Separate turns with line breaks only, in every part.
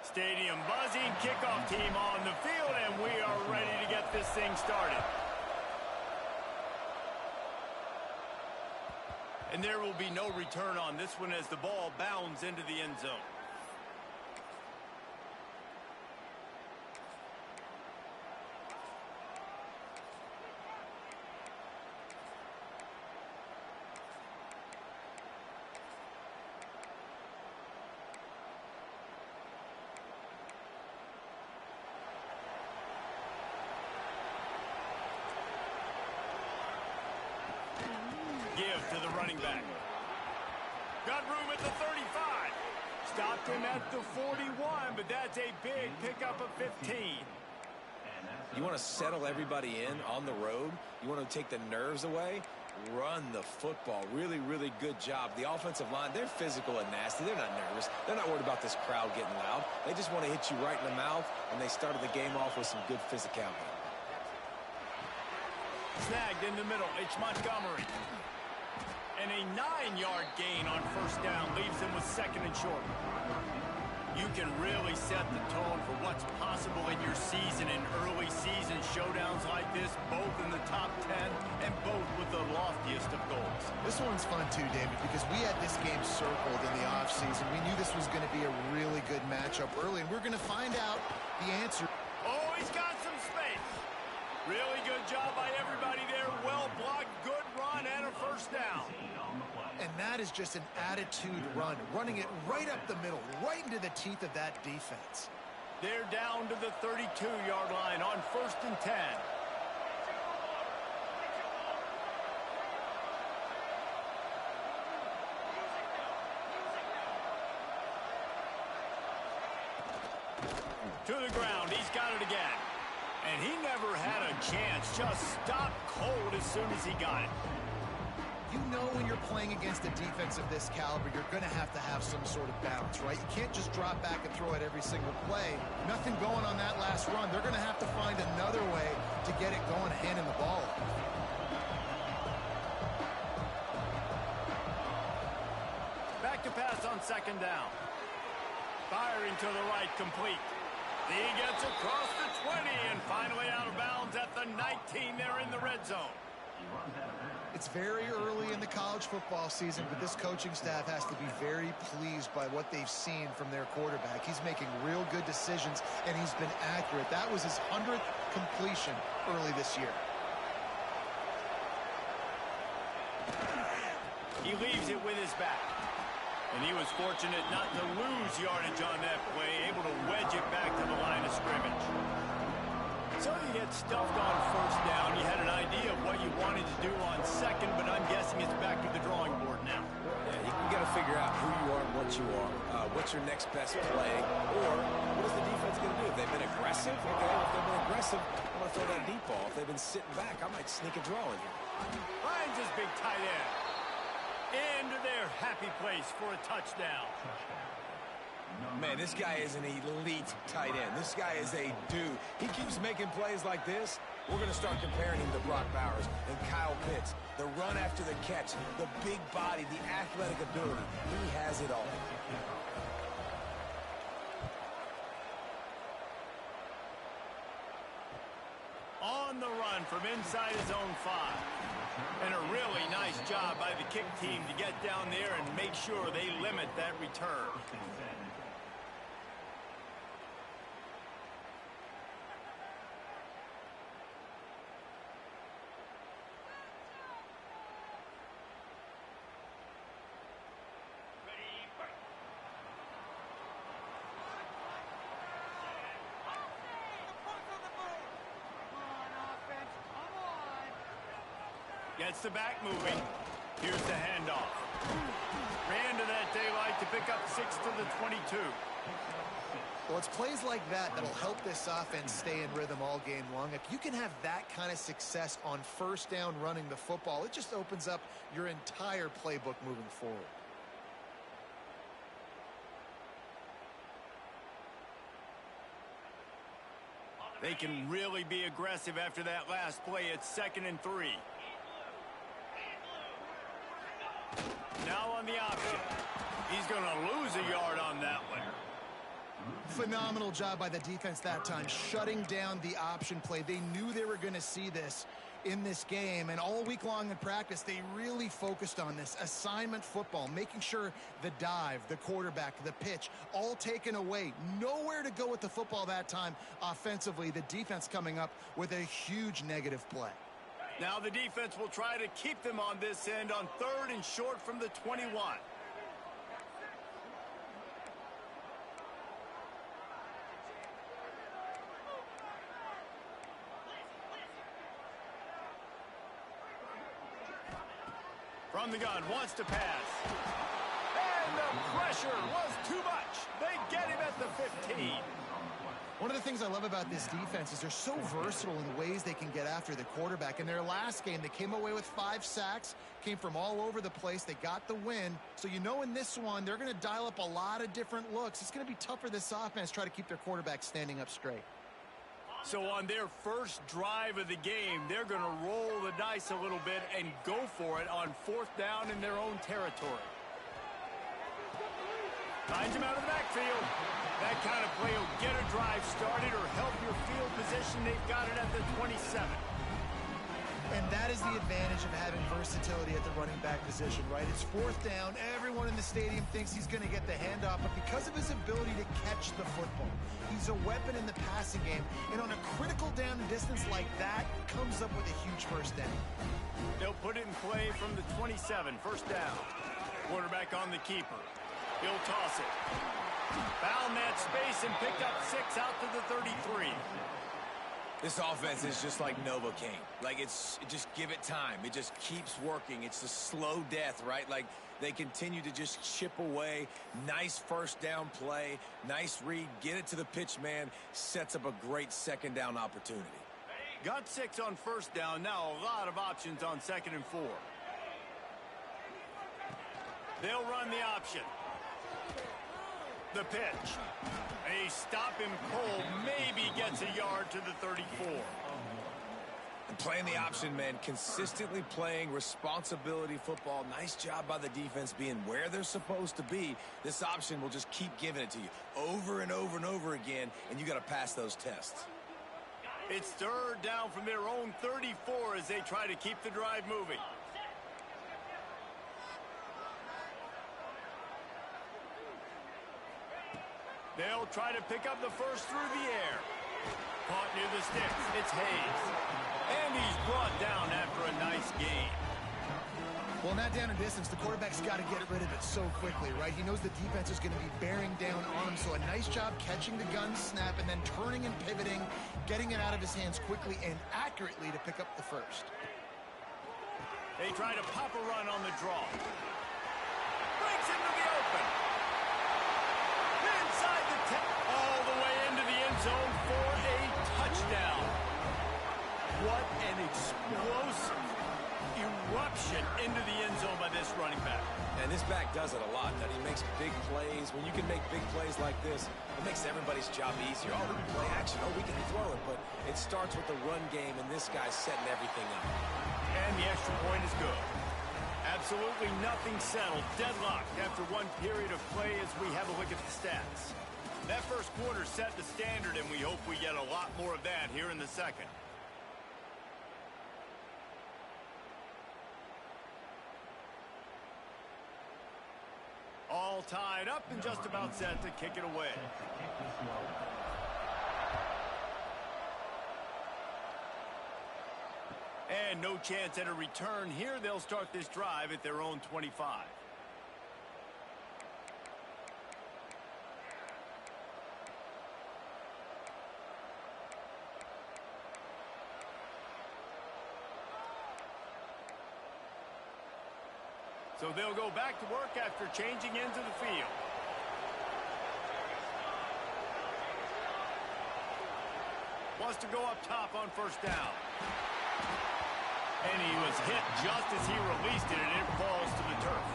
Stadium buzzing, kickoff team on the field, and we are ready to get this thing started. And there will be no return on this one as the ball bounds into the end zone. Give to the running back. Got room at the 35. Stopped him at the 41, but that's a big pickup of 15.
You want to settle everybody in on the road? You want to take the nerves away? Run the football. Really, really good job. The offensive line, they're physical and nasty. They're not nervous. They're not worried about this crowd getting loud. They just want to hit you right in the mouth, and they started the game off with some good physicality.
Snagged in the middle. It's Montgomery. And a 9-yard gain on first down leaves them with second and short. You can really set the tone for what's possible in your season in early season showdowns like this, both in the top 10 and both with the loftiest of goals.
This one's fun too, David, because we had this game circled in the offseason. We knew this was going to be a really good matchup early, and we're going to find out the answer.
Oh, he's got some space. Really good job by everybody there. Well blocked, good run, and a first down.
And that is just an attitude run, running it right up the middle, right into the teeth of that defense.
They're down to the 32-yard line on first and 10. To the ground, he's got it again. And he never had a chance, just stopped cold as soon as he got it.
You know when you're playing against a defense of this caliber, you're going to have some sort of balance, right? You can't just drop back and throw it every single play. Nothing going on that last run. They're going to have to find another way to get it going, handing the ball off.
Back to pass on second down. Firing to the right, complete. He gets across the 20 and finally out of bounds at the 19 there in the red zone.
It's very early in the college football season, but this coaching staff has to be very pleased by what they've seen from their quarterback. He's making real good decisions, and he's been accurate. That was his 100th completion early this year.
He leaves it with his back. And he was fortunate not to lose yardage on that play, able to wedge it back to the line of scrimmage. So you get stuffed on first down. You had an idea of what you wanted to do on second, but I'm guessing it's back to the drawing board now.
Yeah, you got to figure out who you are and what you are. What's your next best play? Or what is the defense going to do? If they've been aggressive, okay. If they've been aggressive, I'm going to throw that deep ball. If they've been sitting back, I might sneak a draw in here.
Finds his big tight end. Into their happy place for a touchdown.
Man, this guy is an elite tight end. This guy is a dude. He keeps making plays like this. We're going to start comparing him to Brock Bowers and Kyle Pitts. The run after the catch, the big body, the athletic ability. He has it all.
On the run from inside his own 5. And a really nice job by the kick team to get down there and make sure they limit that return. Gets the back moving. Here's the handoff. Ran to that daylight to pick up 6 to the 22.
Well, it's plays like that that'll help this offense stay in rhythm all game long. If you can have that kind of success on first down running the football, it just opens up your entire playbook moving forward.
They can really be aggressive after that last play. It's 2nd and 3. Now on the option. He's going to lose a yard on that one.
Phenomenal job by the defense that time, shutting down the option play. They knew they were going to see this in this game, and all week long in practice, they really focused on this assignment football, making sure the dive, the quarterback, the pitch, all taken away. Nowhere to go with the football that time offensively. The defense coming up with a huge negative play.
Now the defense will try to keep them on this end on 3rd and short from the 21. From the gun, wants to pass. And the pressure was too much. They get him at the 15.
One of the things I love about this defense is they're so versatile in ways they can get after the quarterback. In their last game, they came away with 5 sacks, came from all over the place. They got the win. So you know in this one, they're going to dial up a lot of different looks. It's going to be tough for this offense to try to keep their quarterback standing up straight.
So on their first drive of the game, they're going to roll the dice a little bit and go for it on 4th down in their own territory. Finds him out of the backfield. That kind of play will get a drive started or help your field position. They've got it at the 27.
And that is the advantage of having versatility at the running back position, right? It's 4th down. Everyone in the stadium thinks he's going to get the handoff, but because of his ability to catch the football, he's a weapon in the passing game. And on a critical down distance like that, comes up with a huge first down.
They'll put it in play from the 27, 1st down. Quarterback on the keeper. He'll toss it. Found that space and picked up 6 out to the 33.
This offense is just like Novocaine. Like, just give it time. It just keeps working. It's a slow death, right? Like, they continue to just chip away. Nice first down play. Nice read. Get it to the pitch man. Sets up a great 2nd down opportunity.
Got 6 on 1st down. Now a lot of options on 2nd and 4. They'll run the option. The pitch. They stop him cold. Maybe gets a yard to the 34.
And playing the option, man, consistently playing responsibility football. Nice job by the defense being where they're supposed to be. This option will just keep giving it to you over and over and over again, and you got to pass those tests.
It's 3rd down from their own 34 as they try to keep the drive moving. They'll try to pick up the first through the air. Caught near the sticks. It's Hayes. And he's brought down after a nice gain.
Well, in that down and distance, the quarterback's got to get rid of it so quickly, right? He knows the defense is going to be bearing down on him, so a nice job catching the gun snap and then turning and pivoting, getting it out of his hands quickly and accurately to pick up the first.
They try to pop a run on the draw. Breaks into the open. Inside the 10, all the way into the end zone for a touchdown. What an explosive eruption into the end zone by this running back.
And this back does it a lot. That he makes big plays. When you can make big plays like this, it makes everybody's job easier. Oh, we can play action. Oh, we can throw it. But it starts with the run game, and this guy's setting everything up.
And the extra point is good. Absolutely nothing settled. Deadlocked after one period of play as we have a look at the stats. That first quarter set the standard, and we hope we get a lot more of that here in the second. All tied up and just about set to kick it away. And no chance at a return here. They'll start this drive at their own 25. So they'll go back to work after changing into the field. Wants to go up top on 1st down. And he was hit just as he released it, and it falls to the turf.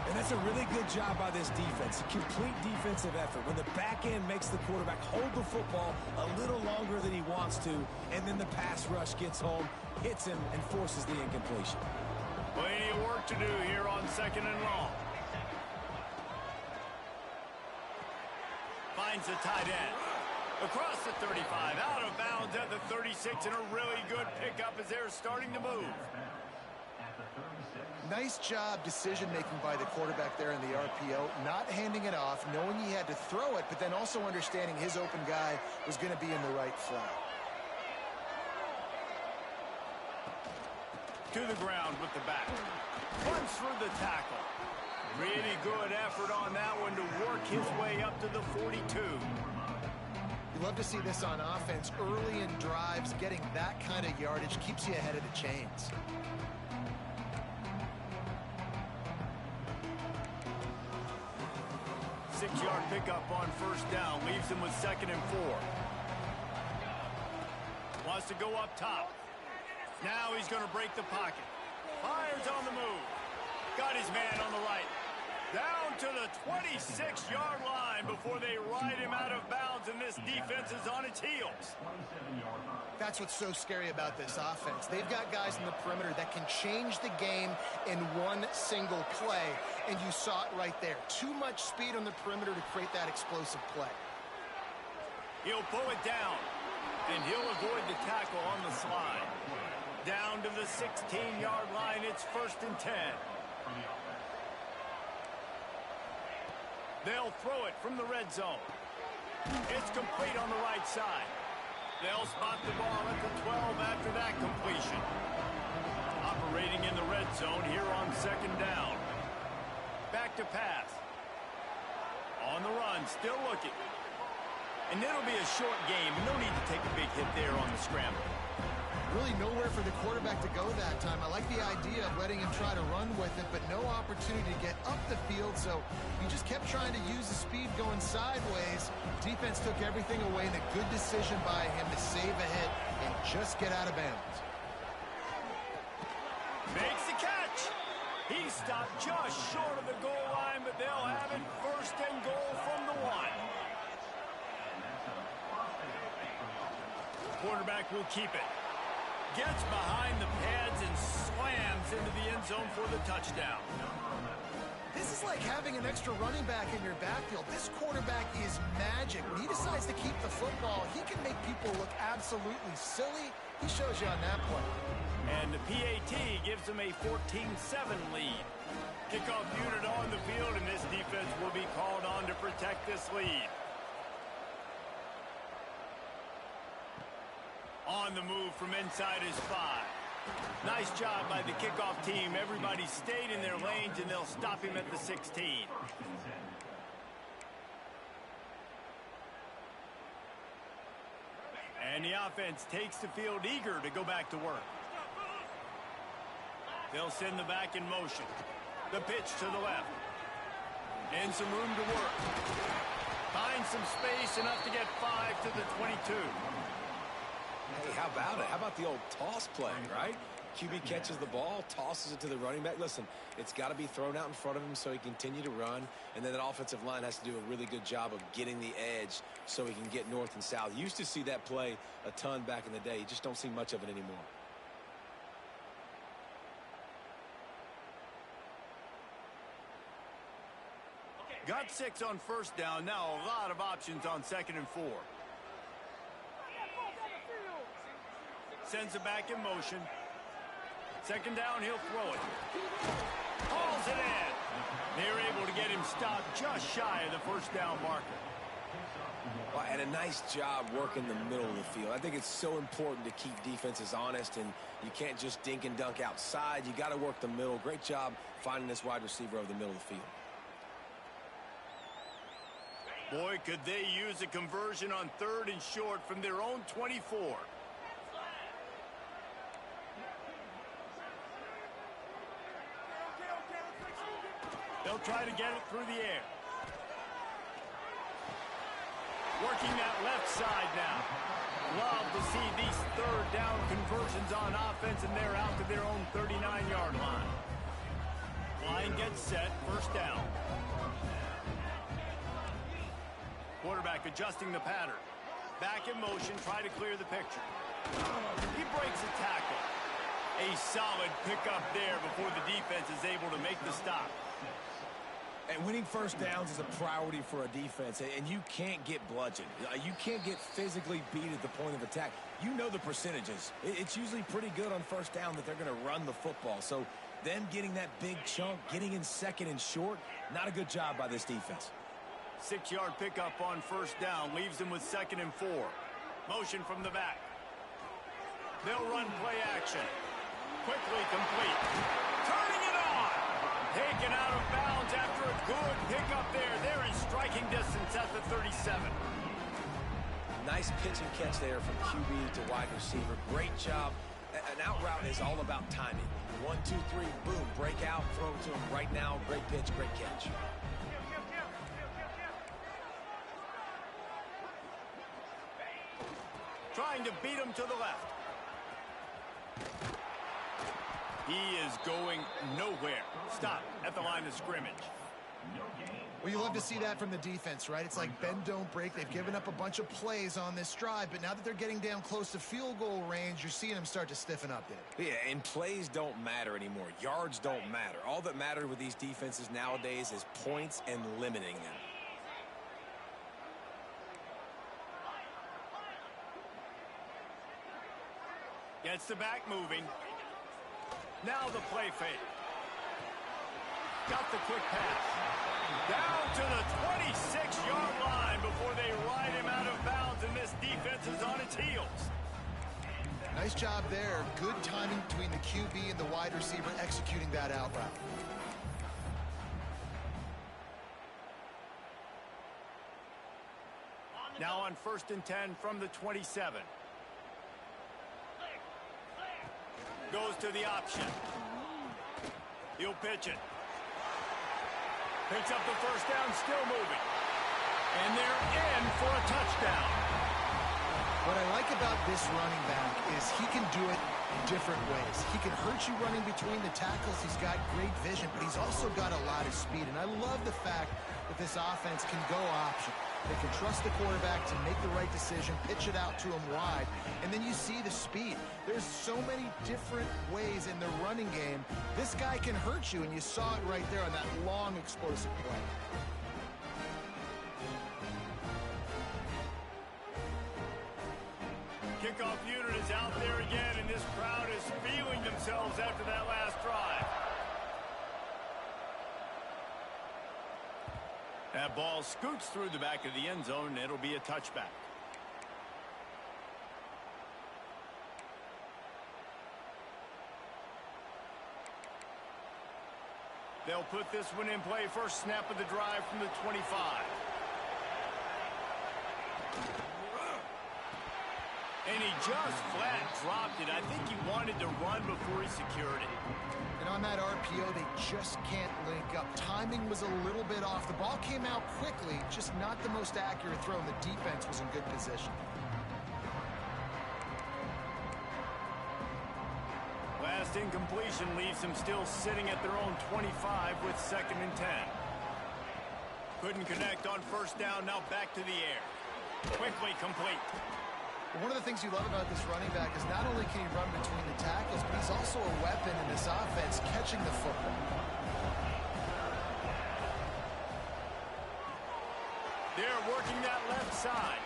And that's a really good job by this defense. A complete defensive effort. When the back end makes the quarterback hold the football a little longer than he wants to, and then the pass rush gets home, hits him, and forces the incompletion.
Plenty of work to do here on 2nd and long. Finds finds the tight end. Across the 35, out of bounds at the 36, and a really good pickup as they're starting to move.
Nice job decision-making by the quarterback there in the RPO, not handing it off, knowing he had to throw it, but then also understanding his open guy was going to be in the right flat.
To the ground with the back. Runs through the tackle. Really good effort on that one to work his way up to the 42.
You love to see this on offense. Early in drives, getting that kind of yardage keeps you ahead of the chains.
Six-yard pickup on first down. Leaves him with 2nd and 4. Wants to go up top. Now he's going to break the pocket. Fires on the move. Got his man on the right. Down to the 26-yard line before they ride him out of bounds, and this defense is on its heels.
That's what's so scary about this offense. They've got guys in the perimeter that can change the game in one single play, and you saw it right there. Too much speed on the perimeter to create that explosive play.
He'll pull it down, and he'll avoid the tackle on the slide. Down to the 16-yard line, it's 1st and 10. They'll throw it from the red zone. It's complete on the right side. They'll spot the ball at the 12 after that completion. Operating in the red zone here on 2nd down. Back to pass. On the run, still looking. And it'll be a short game. No need to take a big hit there on the scramble.
Really nowhere for the quarterback to go that time. I like the idea of letting him try to run with it, but no opportunity to get up the field, so he just kept trying to use the speed going sideways. Defense took everything away, and a good decision by him to save a hit and just get out of bounds.
Makes the catch. He stopped just short of the goal line, but they'll have it 1st and goal from the 1. Quarterback will keep it. Gets behind the pads and slams into the end zone for the touchdown.
This is like having an extra running back in your backfield. This quarterback is magic. When he decides to keep the football, he can make people look absolutely silly. He shows you on that play.
And the PAT gives them a 14-7 lead. Kickoff unit on the field, and this defense will be called on to protect this lead. On the move from inside his 5. Nice job by the kickoff team. Everybody stayed in their lanes, and they'll stop him at the 16. And the offense takes the field eager to go back to work. They'll send the back in motion. The pitch to the left. And some room to work. Find some space, enough to get 5 to the 22.
Hey, how about it? How about the old toss play, right? QB catches the ball, tosses it to the running back. Listen, it's got to be thrown out in front of him so he can continue to run, and then that offensive line has to do a really good job of getting the edge so he can get north and south. You used to see that play a ton back in the day. You just don't see much of it anymore.
Got 6 on first down. Now a lot of options on 2nd and 4. Sends it back in motion. 2nd down, he'll throw it. Hauls it in. They're able to get him stopped just shy of the 1st down marker.
Well, and a nice job working the middle of the field. I think it's so important to keep defenses honest, and you can't just dink and dunk outside. You got to work the middle. Great job finding this wide receiver over the middle of the field.
Boy, could they use a conversion on 3rd and short from their own 24. They'll try to get it through the air. Working that left side now. Love to see these 3rd down conversions on offense, and they're out to their own 39-yard line. Line gets set, 1st down. Quarterback adjusting the pattern. Back in motion, try to clear the picture. He breaks a tackle. A solid pickup there before the defense is able to make the stop.
And winning first downs is a priority for a defense, and you can't get bludgeoned. You can't get physically beat at the point of attack. You know the percentages. It's usually pretty good on first down that they're going to run the football. So them getting that big chunk, getting in second and short, not a good job by this defense.
6-yard pickup on first down leaves them with 2nd and 4. Motion from the back. They'll run play action. Quickly complete. Turning it on. Taken out of bounds after a good pickup there. They're in striking distance at the 37.
Nice pitch and catch there from QB to wide receiver. Great job. An out route is all about timing. 1, 2, 3, boom, break out, throw it to him right now. Great pitch, great catch.
Trying to beat him to the left. He is going nowhere. Stop at the line of scrimmage.
Well, you love to see that from the defense, right? It's like bend, don't break. They've given up a bunch of plays on this drive, but now that they're getting down close to field goal range, you're seeing them start to stiffen up there.
Yeah, and plays don't matter anymore. Yards don't matter. All that matters with these defenses nowadays is points and limiting them.
Gets the back moving. Now the play fake. Got the quick pass. Down to the 26-yard line before they ride him out of bounds, and this defense is on its heels.
Nice job there. Good timing between the QB and the wide receiver executing that out route.
Now on 1st and 10 from the 27. Goes to the option. He'll pitch it. Picks up the first down, still moving. And they're in for a touchdown.
What I like about this running back is he can do it different ways. He can hurt you running between the tackles. He's got great vision, but he's also got a lot of speed. And I love the fact that this offense can go option. They can trust the quarterback to make the right decision, pitch it out to him wide, and then you see the speed. There's so many different ways in the running game. This guy can hurt you, and you saw it right there on that long, explosive play.
Kickoff unit is out there again, and this crowd is feeling themselves after that last drive. That ball scoots through the back of the end zone, and it'll be a touchback. They'll put this one in play. First snap of the drive from the 25. And he just flat dropped it. I think he wanted to run before he secured it.
And on that RPO, they just can't link up. Timing was a little bit off. The ball came out quickly, just not the most accurate throw, and the defense was in good position.
Last incompletion leaves them still sitting at their own 25 with 2nd and 10. Couldn't connect on first down, now back to the air. Quickly complete.
One of the things you love about this running back is not only can he run between the tackles, but he's also a weapon in this offense, catching the football.
They're working that left side.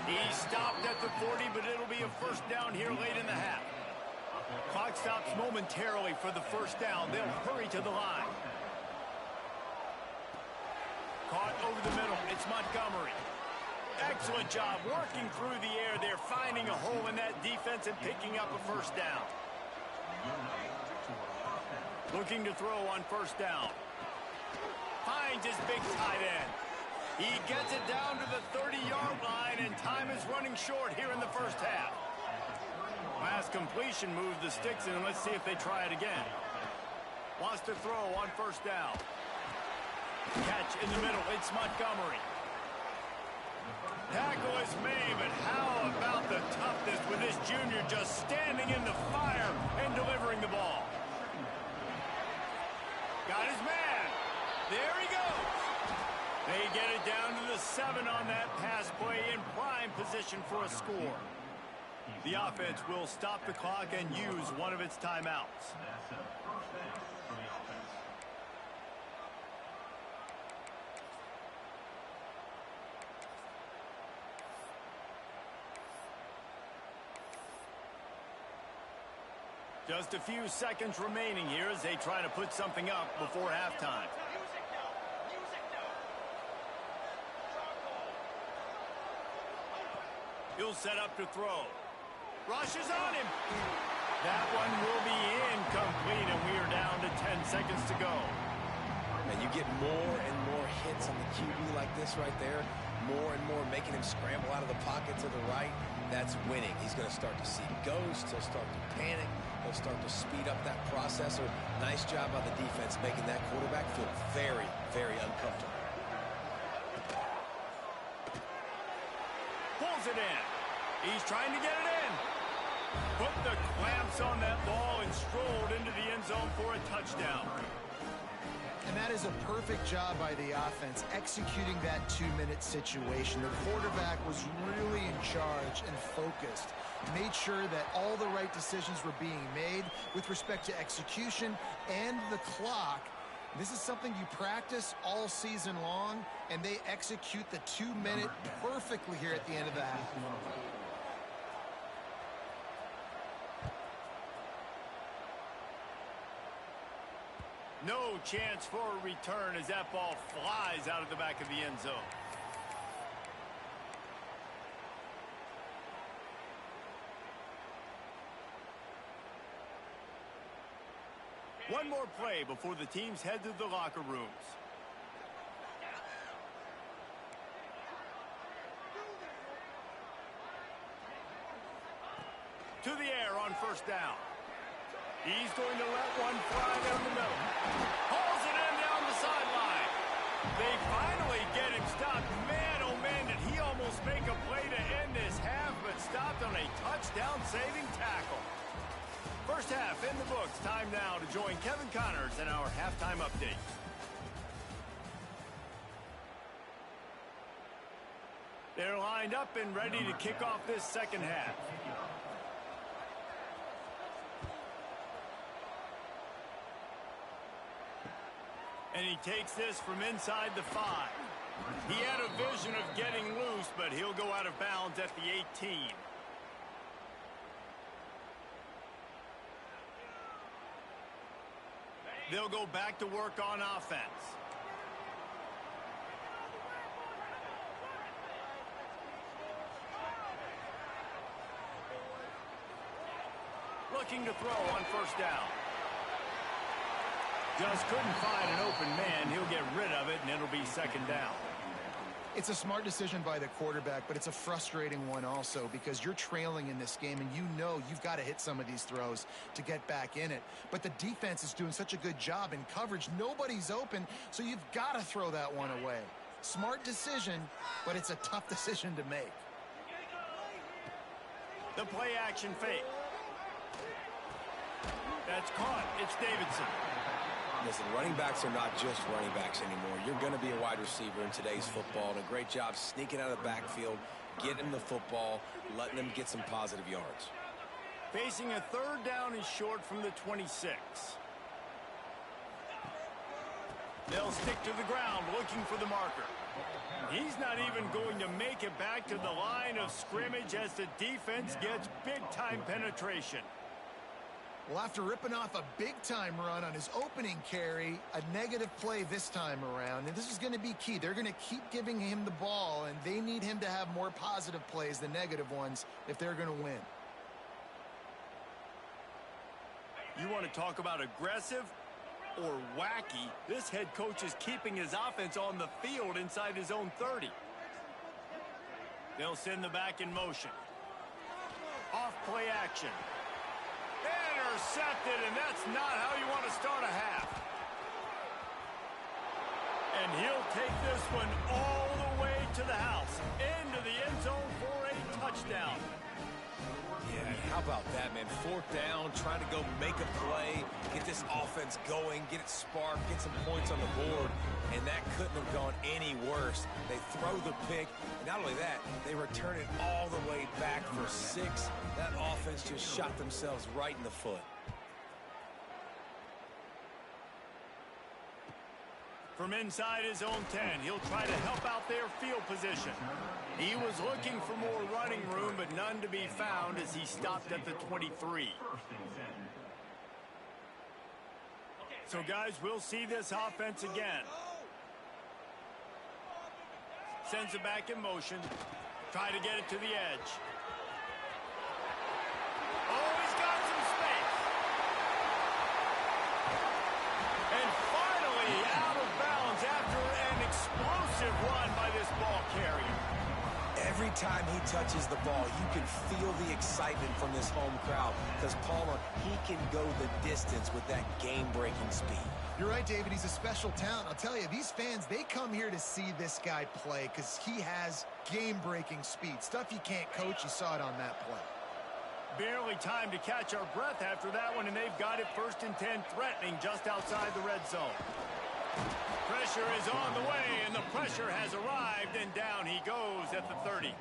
He stopped at the 40, but it'll be a first down here late in the half. Clock stops momentarily for the first down. They'll hurry to the line. Caught over the middle. It's Montgomery. Excellent job working through the air. They're finding a hole in that defense and picking up a first down. Looking to throw on first down. Finds his big tight end. He gets it down to the 30-yard line, and time is running short here in the first half. Last completion moves the sticks in, and let's see if they try it again. Wants to throw on first down. Catch in the middle. It's Montgomery. Tackle is made, but how about the toughness with this junior just standing in the fire and delivering the ball? Got his man. There he goes. They get it down to the 7 on that pass play in prime position for a score. The offense will stop the clock and use one of its timeouts. Just a few seconds remaining here as they try to put something up before halftime. He'll set up to throw. Rushes on him. That one will be incomplete, and we are down to 10 seconds to go.
And you get more and more hits on the QB like this right there. More and more making him scramble out of the pocket to the right. That's winning. He's going to start to see ghosts. He'll start to panic. He'll start to speed up that processor. Nice job by the defense making that quarterback feel very, very uncomfortable.
Pulls it in. He's trying to get it in. Put the clamps on that ball and strolled into the end zone for a touchdown.
And that is a perfect job by the offense, executing that 2-minute situation. The quarterback was really in charge and focused. Made sure that all the right decisions were being made with respect to execution and the clock. This is something you practice all season long, and they execute the 2-minute perfectly here at the end of the half.
No chance for a return as that ball flies out of the back of the end zone. One more play before the teams head to the locker rooms. To the air on first down. He's going to let one fly down the middle. Hauls it in down the sideline. They finally get him stopped. Man, oh man, did he almost make a play to end this half, but stopped on a touchdown-saving tackle. First half in the books. Time now to join Kevin Connors in our halftime update. They're lined up and ready to kick off this second half. And he takes this from inside the 5. He had a vision of getting loose, but he'll go out of bounds at the 18. They'll go back to work on offense. Looking to throw on first down. Just couldn't find an open man. He'll get rid of it, and it'll be second down.
It's a smart decision by the quarterback, but it's a frustrating one also because you're trailing in this game, and you know you've got to hit some of these throws to get back in it. But the defense is doing such a good job in coverage. Nobody's open, so you've got to throw that one away. Smart decision, but it's a tough decision to make.
The play action fake. That's caught. It's Davidson.
Listen, running backs are not just running backs anymore. You're going to be a wide receiver in today's football, and a great job sneaking out of the backfield, getting the football, letting them get some positive yards.
Facing a third down and short from the 26. They'll stick to the ground looking for the marker. He's not even going to make it back to the line of scrimmage as the defense gets big-time penetration.
Well, after ripping off a big-time run on his opening carry, a negative play this time around, and this is going to be key. They're going to keep giving him the ball, and they need him to have more positive plays than negative ones if they're going to win.
You want to talk about aggressive or wacky? This head coach is keeping his offense on the field inside his own 30. They'll send the back in motion. Off play action. Intercepted, and that's not how you want to start a half. And he'll take this one all the way to the house, into the end zone for a touchdown.
Yeah, how about that, man? Fourth down, trying to go make a play, get this offense going, get it sparked, get some points on the board, and that couldn't have gone any worse. They throw the pick, and not only that, they return it all the way back for 6. That offense just shot themselves right in the foot.
From inside his own 10, he'll try to help out their field position. He was looking for more running room, but none to be found as he stopped at the 23. So, guys, we'll see this offense again. Sends it back in motion. Try to get it to the edge. Oh, he's got some space. And finally out of bounds after an explosive run by this ball carrier.
Every time he touches the ball, you can feel the excitement from this home crowd because Palmer, he can go the distance with that game-breaking speed.
You're right, David. He's a special talent. I'll tell you, these fans, they come here to see this guy play because he has game-breaking speed. Stuff you can't coach. You saw it on that play.
Barely time to catch our breath after that one, and they've got it 1st and 10, threatening just outside the red zone. Pressure is on the way, and the pressure has arrived, and down he goes at the 30.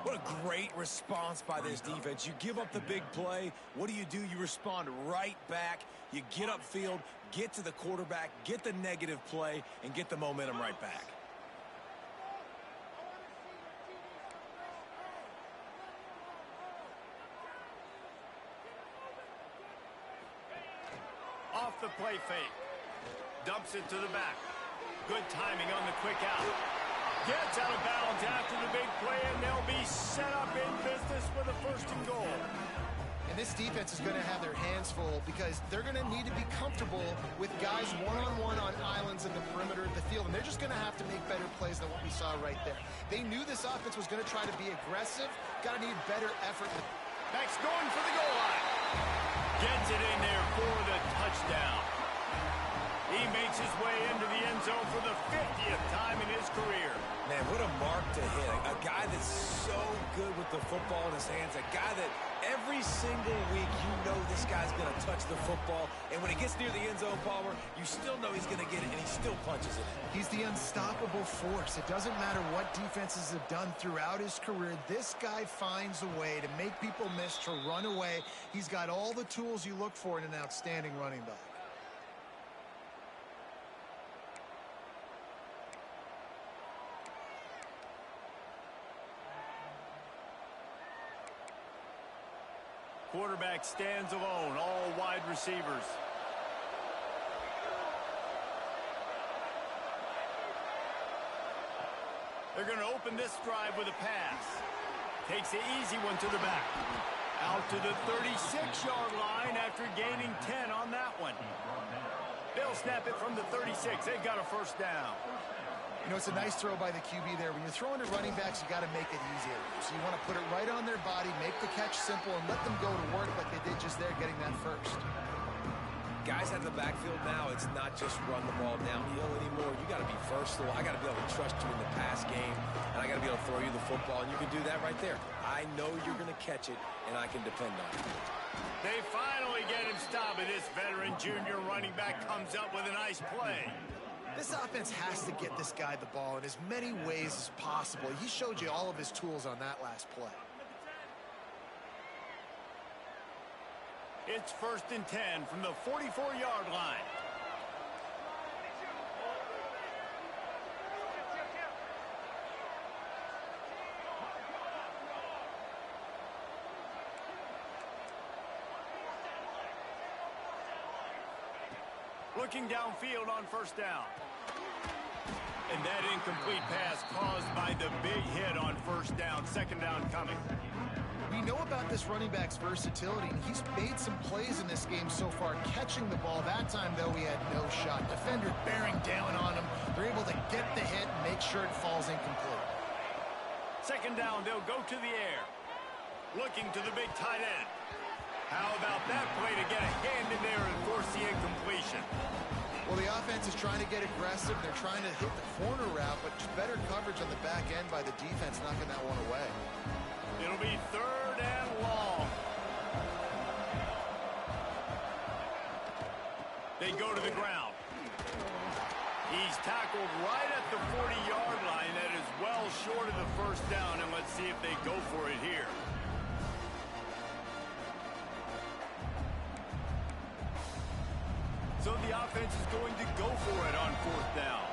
What a great response by this defense. You give up the big play. What do? You respond right back. You get upfield, get to the quarterback, get the negative play, and get the momentum right back.
Off the play fake. Dumps it to the back. Good timing on the quick out. Gets out of bounds after the big play, and they'll be set up in business with a 1st and goal.
And this defense is going to have their hands full because they're going to need to be comfortable with guys one-on-one on islands in the perimeter of the field, and they're just going to have to make better plays than what we saw right there. They knew this offense was going to try to be aggressive. Got to need better effort.
Beck's going for the goal line. Gets it in there for the touchdown. He makes his way into the end zone for the 50th time in his career.
Man, what a mark to hit. A guy that's so good with the football in his hands. A guy that every single week you know this guy's going to touch the football. And when he gets near the end zone, Palmer, you still know he's going to get it, and he still punches it in.
He's the unstoppable force. It doesn't matter what defenses have done throughout his career. This guy finds a way to make people miss, to run away. He's got all the tools you look for in an outstanding running back.
Quarterback stands alone, all wide receivers. They're going to open this drive with a pass. Takes the easy one to the back. Out to the 36-yard line after gaining 10 on that one. They'll snap it from the 36. They've got a 1st down.
You know, it's a nice throw by the QB there. When you're throwing to running backs, you got to make it easier. So you want to put it right on their body, make the catch simple, and let them go to work like they did just there, getting that 1st.
Guys at the backfield now, it's not just run the ball downhill anymore. You got to be versatile. I got to be able to trust you in the pass game, and I got to be able to throw you the football, and you can do that right there. I know you're going to catch it, and I can depend on it.
They finally get him stopped, and this veteran junior running back comes up with a nice play.
This offense has to get this guy the ball in as many ways as possible. He showed you all of his tools on that last play.
It's 1st and 10 from the 44-yard line. Looking downfield on 1st down. And that incomplete pass caused by the big hit on 1st down. 2nd down coming.
We know about this running back's versatility. He's made some plays in this game so far, catching the ball. That time, though, he had no shot. Defender bearing down on him. They're able to get the hit and make sure it falls incomplete.
2nd down, they'll go to the air. Looking to the big tight end. How about that play to get a hand in there and force the incompletion?
Well, the offense is trying to get aggressive. They're trying to hit the corner route, but better coverage on the back end by the defense, knocking that one away.
It'll be 3rd and long. They go to the ground. He's tackled right at the 40-yard line. That is well short of the 1st down, and let's see if they go for it here. So the offense is going to go for it on 4th down.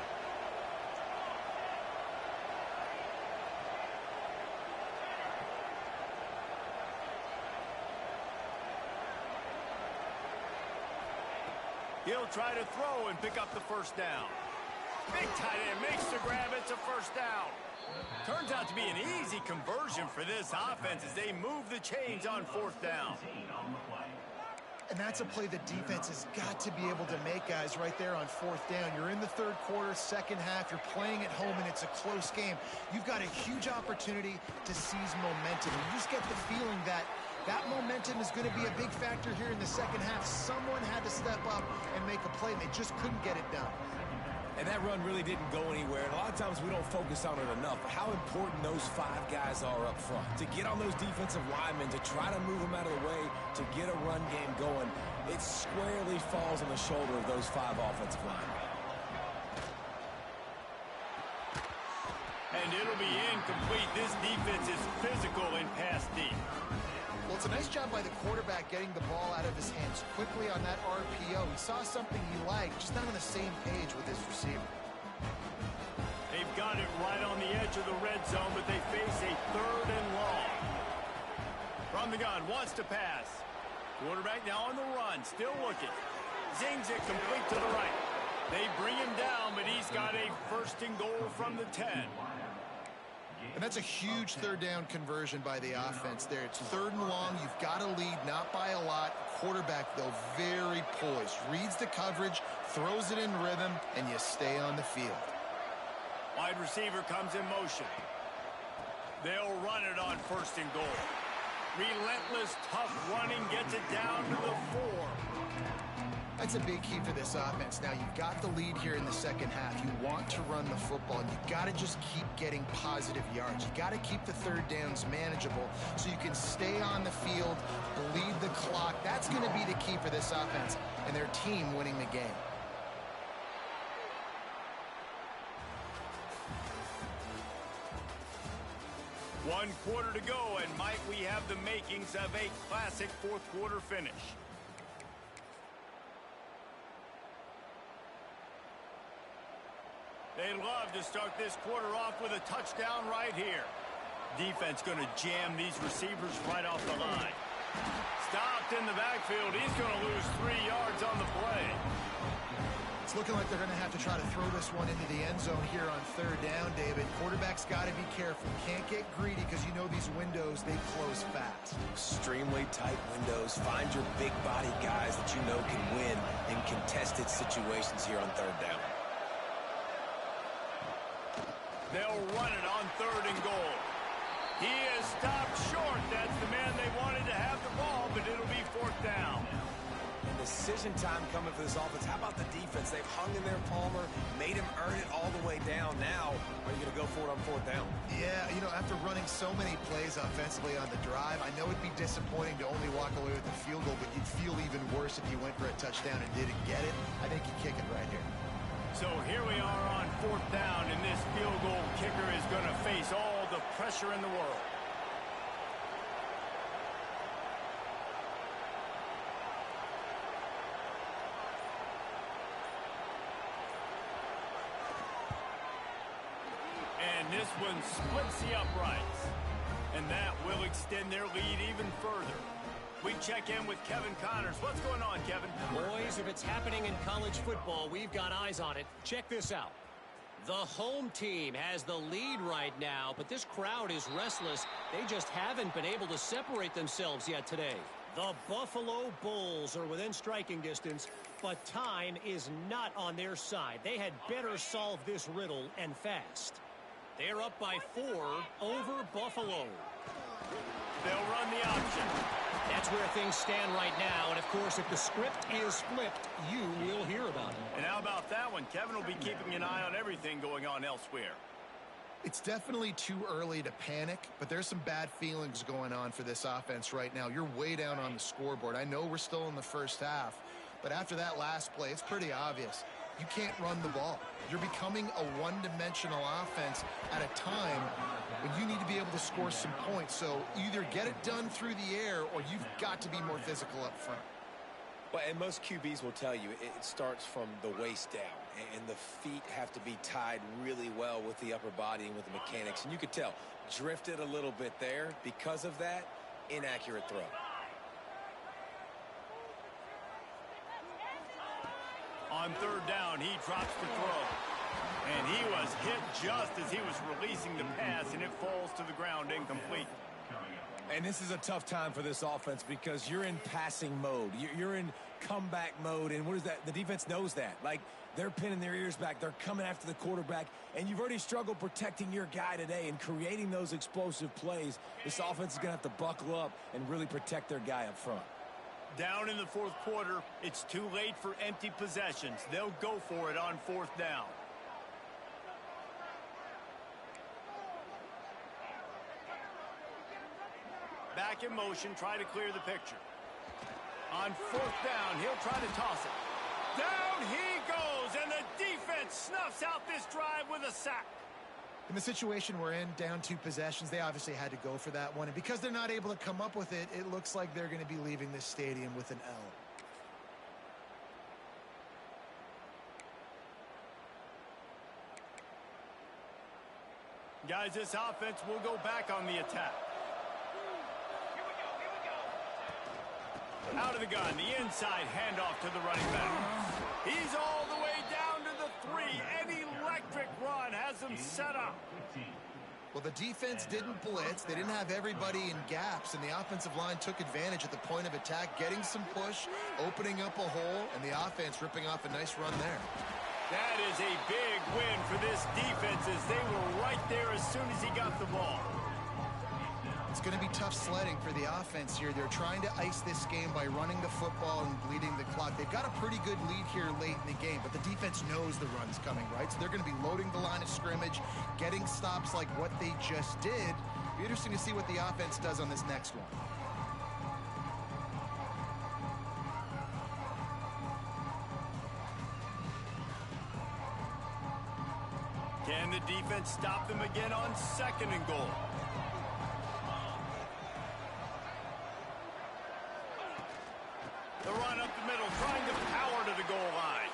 He'll try to throw and pick up the first down. Big tight end makes the grab. It's a first down. Turns out to be an easy conversion for this offense as they move the chains on fourth down.
And that's a play the defense has got to be able to make, guys, right there on fourth down. You're in the third quarter, second half. You're playing at home, and it's a close game. You've got a huge opportunity to seize momentum. You just get the feeling that that momentum is going to be a big factor here in the second half. Someone had to step up and make a play, and they just couldn't get it done.
And that run really didn't go anywhere. And a lot of times we don't focus on it enough. How important those 5 guys are up front. To get on those defensive linemen, to try to move them out of the way, to get a run game going, it squarely falls on the shoulder of those 5 offensive linemen.
And it'll be incomplete. This defense is physical in pass deep.
Well, it's a nice job by the quarterback getting the ball out of his hands quickly on that RPO. He saw something he liked, just not on the same page with his receiver.
They've got it right on the edge of the red zone, but they face a third and long. From the gun, wants to pass. Quarterback now on the run, still looking. Zings it complete to the right. They bring him down, but he's got a first and goal from the 10.
And that's a huge third down conversion by the offense there. It's third and long. You've got to lead, not by a lot. Quarterback, though, very poised. Reads the coverage, throws it in rhythm, and you stay on the field.
Wide receiver comes in motion. They'll run it on first and goal. Relentless, tough running gets it down to the 4.
That's a big key for this offense. Now, you've got the lead here in the second half. You want to run the football, and you've got to just keep getting positive yards. You got to keep the third downs manageable so you can stay on the field, bleed the clock. That's going to be the key for this offense and their team winning the game.
One quarter to go, and Mike, we have the makings of a classic fourth quarter finish. They love to start this quarter off with a touchdown right here. Defense going to jam these receivers right off the line. Stopped in the backfield. He's going to lose 3 yards on the play.
It's looking like they're going to have to try to throw this one into the end zone here on third down, David. Quarterback's got to be careful. Can't get greedy because you know these windows, they close fast.
Extremely tight windows. Find your big body guys that you know can win in contested situations here on third down.
They'll run it on third and goal. He is stopped short. That's the man they wanted to have the ball, but it'll be fourth down.
And decision time coming for this offense. How about the defense? They've hung in there, Palmer, made him earn it all the way down. Now, are you going to go for it on fourth down?
Yeah, you know, after running so many plays offensively on the drive, I know it'd be disappointing to only walk away with a field goal, but you'd feel even worse if you went for a touchdown and didn't get it. I think you kick it right here.
So here we are on fourth down, and this field goal kicker is going to face all the pressure in the world. And this one splits the uprights, and that will extend their lead even further. We check in with Kevin Connors. What's going on, Kevin?
Boys, if it's happening in college football, we've got eyes on it. Check this out. The home team has the lead right now, but this crowd is restless. They just haven't been able to separate themselves yet today. The Buffalo Bulls are within striking distance, but time is not on their side. They had better solve this riddle, and fast. They're up by 4 over Buffalo.
They'll run the option.
That's where things stand right now, and of course, if the script is flipped, you will hear about it.
And how about that one? Kevin will be keeping an eye on everything going on elsewhere.
It's definitely too early to panic, but there's some bad feelings going on for this offense right now. You're way down on the scoreboard. I know we're still in the first half, but after that last play, it's pretty obvious. You can't run the ball. You're becoming a one-dimensional offense at a time when you need to be able to score some points. So either get it done through the air or you've got to be more physical up front.
Well, and most QBs will tell you it starts from the waist down, and the feet have to be tied really well with the upper body and with the mechanics. And you could tell, drifted a little bit there. Because of that, inaccurate throw.
On third down, he drops the throw. And he was hit just as he was releasing the pass, and it falls to the ground incomplete.
And this is a tough time for this offense because you're in passing mode. You're in comeback mode, and what is that? The defense knows that. Like, they're pinning their ears back. They're coming after the quarterback, and you've already struggled protecting your guy today and creating those explosive plays. This offense is going to have to buckle up and really protect their guy up front.
Down in the fourth quarter, it's too late for empty possessions. They'll go for it on fourth down. Back in motion, try to clear the picture. On fourth down, he'll try to toss it. Down he goes, and the defense snuffs out this drive with a sack.
In the situation we're in, down 2 possessions, they obviously had to go for that one. And because they're not able to come up with it, it looks like they're going to be leaving this stadium with an L.
Guys, this offense will go back on the attack. Out of the gun, the inside handoff to the running back. He's all the way down to the 3. An electric run has him set up.
Well, the defense didn't blitz. They didn't have everybody in gaps, and the offensive line took advantage at the point of attack, getting some push, opening up a hole, and the offense ripping off a nice run there.
That is a big win for this defense as they were right there as soon as he got the ball.
It's going to be tough sledding for the offense here. They're trying to ice this game by running the football and bleeding the clock. They've got a pretty good lead here late in the game, but the defense knows the run's coming, right? So they're going to be loading the line of scrimmage, getting stops like what they just did. It'll be interesting to see what the offense does on this next one.
Can the defense stop them again on second and goal? The run up the middle, trying to power to the goal line.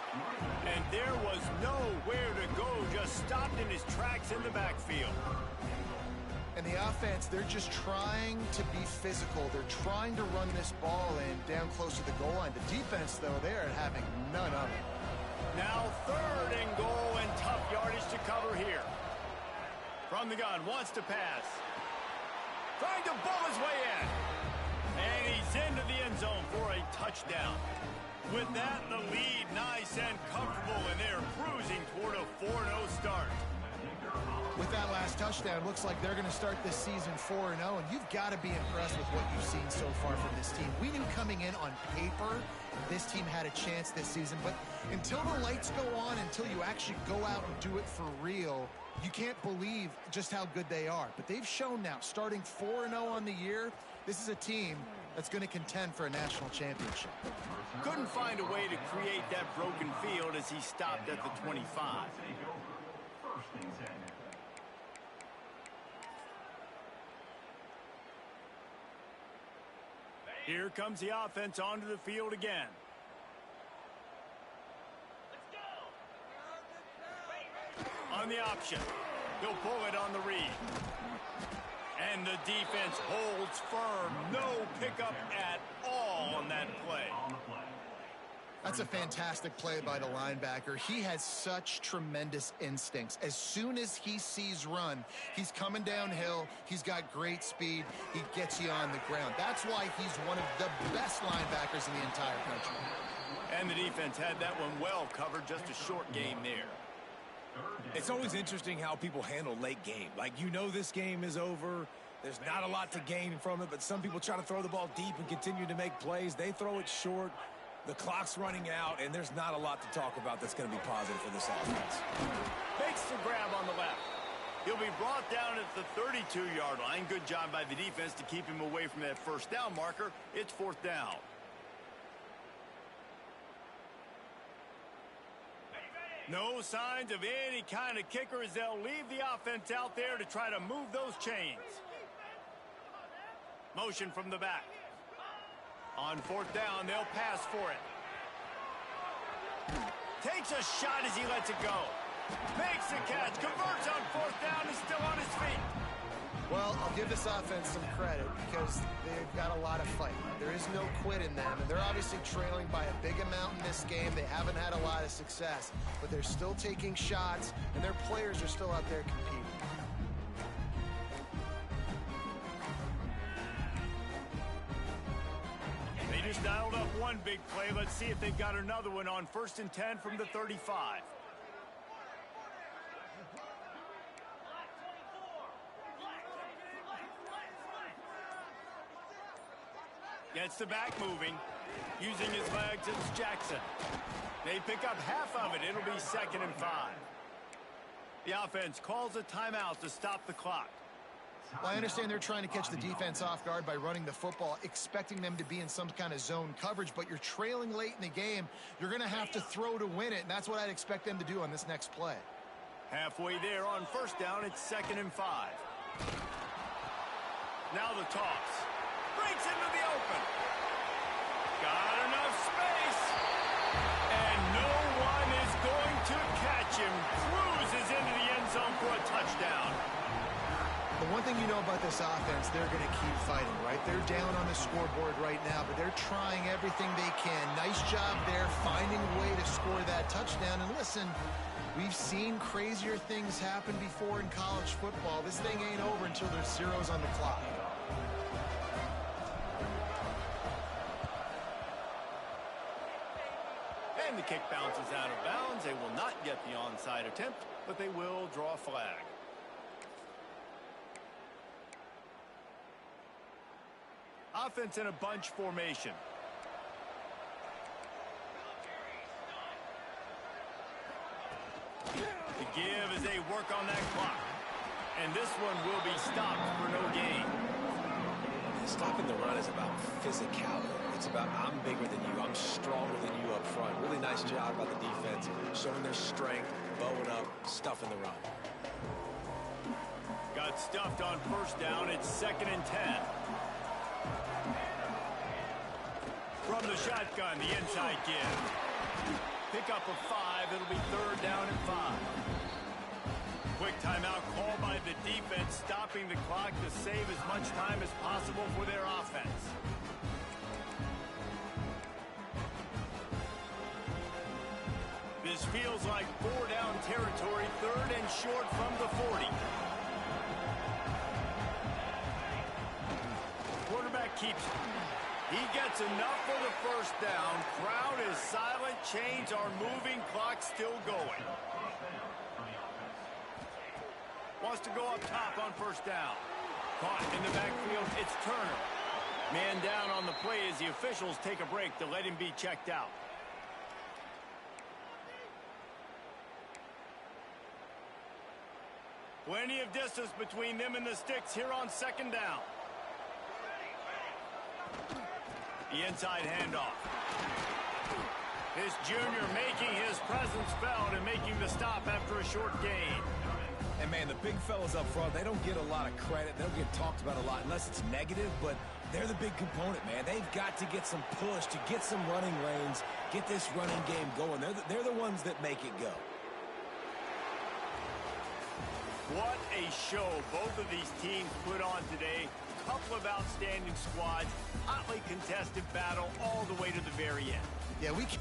And there was nowhere to go, just stopped in his tracks in the backfield.
And the offense, they're just trying to be physical. They're trying to run this ball in down close to the goal line. The defense, though, they're having none of it.
Now third and goal, and tough yardage to cover here. From the gun, wants to pass. Trying to bull his way in. And he's into the end zone for a touchdown. With that, the lead nice and comfortable, and they're cruising toward a 4-0 start.
With that last touchdown, looks like they're going to start this season 4-0, and you've got to be impressed with what you've seen so far from this team. We knew coming in on paper this team had a chance this season, but until the lights go on, until you actually go out and do it for real, you can't believe just how good they are. But they've shown now, starting 4-0 on the year, this is a team that's going to contend for a national championship.
Couldn't find a way to create that broken field as he stopped at the 25. Here comes the offense onto the field again. On the option. He'll pull it on the read. And the defense holds firm. No pickup at all on that play.
That's a fantastic play by the linebacker. He has such tremendous instincts. As soon as he sees run, he's coming downhill. He's got great speed. He gets you on the ground. That's why he's one of the best linebackers in the entire country.
And the defense had that one well covered. Just a short game there.
It's always interesting how people handle late game. Like, you know this game is over. There's not a lot to gain from it, but some people try to throw the ball deep and continue to make plays. They throw it short. The clock's running out, and there's not a lot to talk about that's going to be positive for this offense.
Makes the grab on the left. He'll be brought down at the 32-yard line. Good job by the defense to keep him away from that first down marker. It's fourth down. No signs of any kind of kicker as they'll leave the offense out there to try to move those chains. Motion from the back. On fourth down, they'll pass for it. Takes a shot as he lets it go. Makes the catch, converts on fourth down, is still on his feet.
Well, I'll give this offense some credit because they've got a lot of fight. There is no quit in them, and they're obviously trailing by a big amount in this game. They haven't had a lot of success, but they're still taking shots, and their players are still out there competing.
They just dialed up one big play. Let's see if they've got another one on 1st and 10 from the 35. Gets the back moving. Using his legs, it's Jackson. They pick up half of it. It'll be 2nd and 5. The offense calls a timeout to stop the clock.
Well, I understand they're trying to catch the defense off guard by running the football, expecting them to be in some kind of zone coverage, but you're trailing late in the game. You're going to have to throw to win it, and that's what I'd expect them to do on this next play.
Halfway there on 1st down, it's 2nd and 5. Now the toss. Breaks into the open. Got enough space. And no one is going to catch him. Cruises into the end zone for a touchdown.
The one thing you know about this offense, they're going to keep fighting, right? They're down on the scoreboard right now, but they're trying everything they can. Nice job there, finding a way to score that touchdown. And listen, we've seen crazier things happen before in college football. This thing ain't over until there's zeros on the clock.
And the kick bounces out of bounds. They will not get the onside attempt, but they will draw a flag. Offense in a bunch formation. The give as they work on that clock. And this one will be stopped for no gain.
Stopping the run is about physicality. It's about I'm bigger than you. I'm stronger than you up front. Really nice job by the defense, showing their strength, bowing up, stuffing the run.
Got stuffed on 1st down. It's 2nd and 10. From the shotgun, the inside give. Pick up a 5. It'll be 3rd down and 5. Quick timeout called by the defense, stopping the clock to save as much time as possible for their offense. This feels like 4-down territory, 3rd and short from the 40. Quarterback keeps it. He gets enough for the 1st down. Crowd is silent. Chains are moving. Clock still going. Wants to go up top on 1st down. Caught in the backfield. It's Turner. Man down on the play as the officials take a break to let him be checked out. Plenty of distance between them and the sticks here on 2nd down. The inside handoff. This junior making his presence felt and making the stop after a short gain.
And, man, the big fellas up front, they don't get a lot of credit. They don't get talked about a lot unless it's negative, but they're the big component, man. They've got to get some push, to get some running lanes, get this running game going. They're the ones that make it go.
What a show both of these teams put on today. Couple of outstanding squads, hotly contested battle all the way to the very end.
Yeah, we can